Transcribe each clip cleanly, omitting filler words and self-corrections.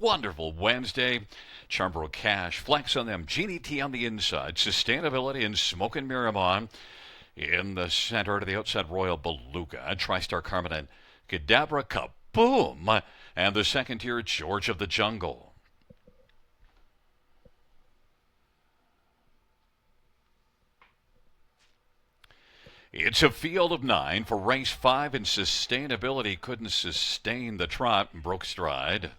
wonderful Wednesday. Charbrook Cash, Flex on them, Genie T on the inside, Sustainability and Smoke and Miramon in the center to the outside, Royal Beluga, TriStar Carmen and Kadabra Kaboom, and the second tier, George of the Jungle. It's a field of 9 for race 5, and Sustainability couldn't sustain the trot and broke stride.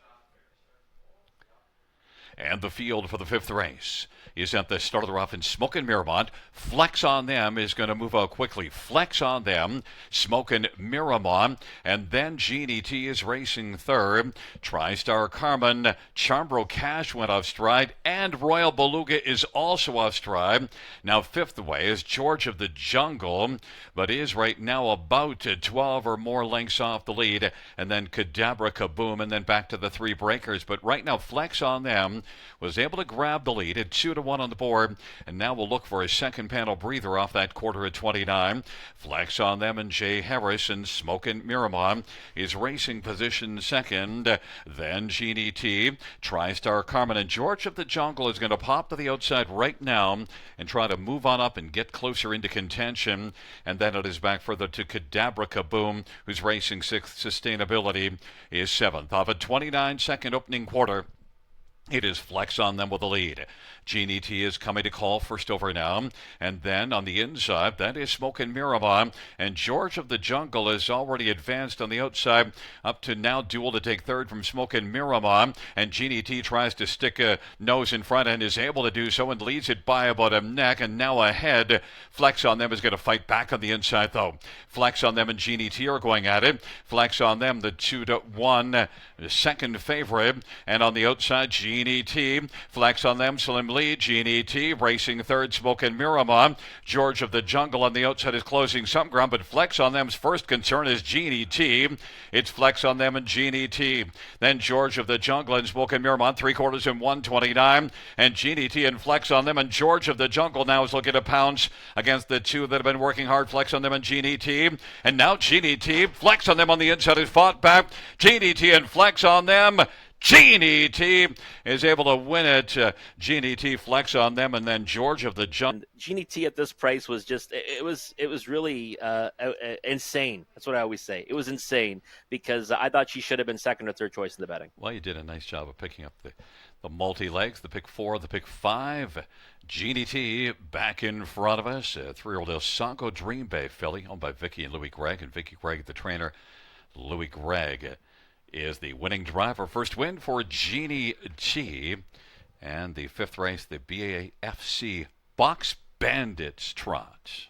And the field for the 5th race is at the start of the rough, and Smoke and Miramont. Flex on them is going to move out quickly. Flex on them, Smoke and Miramont, and then Genie T is racing third. TriStar Carmen, Charbrook Cash went off stride, and Royal Beluga is also off stride. Now 5th away is George of the Jungle, but is right now about 12 or more lengths off the lead, and then Kadabra Kaboom, and then back to the 3 breakers. But right now, Flex on them was able to grab the lead at 2-1 on the board, and now we'll look for a second panel breather off that quarter at 29. Flex on them, and Jay Harris and Smoke and Miramon is racing position second. Then Genie T, TriStar Carmen, and George of the Jungle is going to pop to the outside right now and try to move on up and get closer into contention. And then it is back further to Kadabra Kaboom, who's racing 6th. Sustainability is 7th. Off a 29-second opening quarter, it is Flex on them with the lead. Genie T is coming to call first over now. And then on the inside, that is Smoke and Miramon. And George of the Jungle is already advanced on the outside up to now duel to take third from Smoke and Miramon. And Genie T tries to stick a nose in front and is able to do so and leads it by about a neck. And now ahead, Flex on them is going to fight back on the inside though. Flex on them and Genie T are going at it. Flex on them, the 2-1 second favorite. And on the outside, Genie T. Flex on them, Slim lead. Genie T racing third, Smoke and Miramon. George of the Jungle on the outside is closing some ground, but Flex on them's first concern is Genie T. It's Flex on them and Genie T. Then George of the Jungle and Smoke and Miramon, 3/4 in 129. And Genie T and Flex on them, and George of the Jungle now is looking to pounce against the 2 that have been working hard. Flex on them and Genie T. And now Genie T. Flex on them on the inside is fought back. Genie T and Flex on them. Genie T is able to win it. Genie T, Flex on them, and then George of the Jungle. Genie T at this price was just it was really insane. That's what I always say. It was insane because I thought she should have been second or third choice in the betting. Well, you did a nice job of picking up the multi-legs, the pick 4, the pick 5. Genie T back in front of us. 3-year-old El Sanco Dream Bay filly, owned by Vicky and Louis Gregg, and Vicky Gregg, the trainer. Louis Gregg is the winning driver. First win for Genie T. And the 5th race, the BAFC Box Bandits Trot.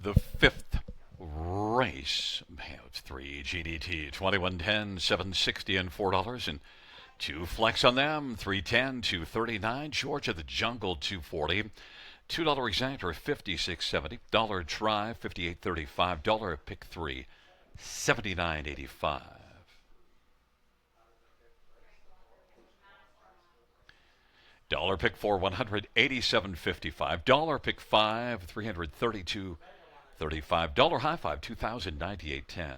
The 5th race, it's 3 GDT, 21.10, $7.60 and $4. And 2 flex on them, 310, 239. Georgia the Jungle, 240. $2 exactor, 56.70. Dollar try, 58.35. Dollar pick 3, 79.85. Dollar pick 4, 187.55. Dollar pick 5, 332.35. Dollar high 5, 2,098.10.